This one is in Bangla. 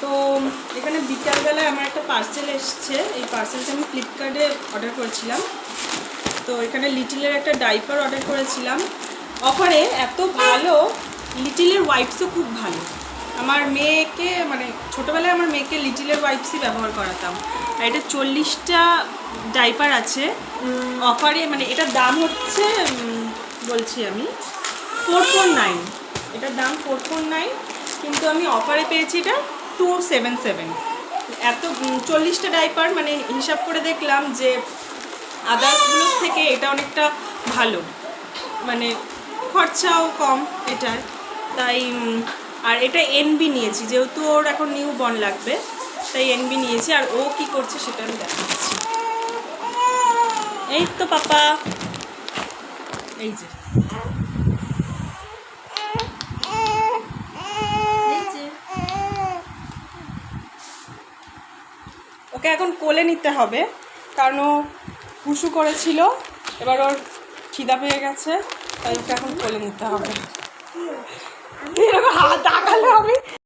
তো এখানে বিকালবেলায় আমার একটা পার্সেল এসছে। এই পার্সেলটা আমি ফ্লিপকার্টে অর্ডার করেছিলাম। তো এখানে লিটিলের একটা ডাইপার অর্ডার করেছিলাম অফারে। এত ভালো, লিটিলের ওয়াইপসও খুব ভালো। আমার মেয়েকে মানে ছোটোবেলায় আমার মেয়েকে লিটিলের ওয়াইপসই ব্যবহার করাতাম। আর এটা 40টা ডাইপার আছে অফারে। মানে এটার দাম হচ্ছে বলছি আমি 449। এটার দাম 449, কিন্তু আমি অফারে পেয়েছি এটা 277। এত 40টা ডাইপার, মানে হিসাব করে দেখলাম যে আদার্সগুলোর থেকে এটা অনেকটা ভালো, মানে খরচাও কম এটার। তাই আর এটা এনবি নিয়েছি, যেহেতু ওর এখন নিউ বর্ন লাগবে, তাই এনবি নিয়েছি। আর ও কি করছে সেটা আমি দেখাচ্ছি। এই তো পাপা, এই যে ওকে এখন কোলে নিতে হবে, কারণ ও হুসু করেছিল, এবার ওর খিদা পেয়ে গেছে, তাই ওকে এখন কোলে নিতে হবে। এরকম হাত তাকালো আমি।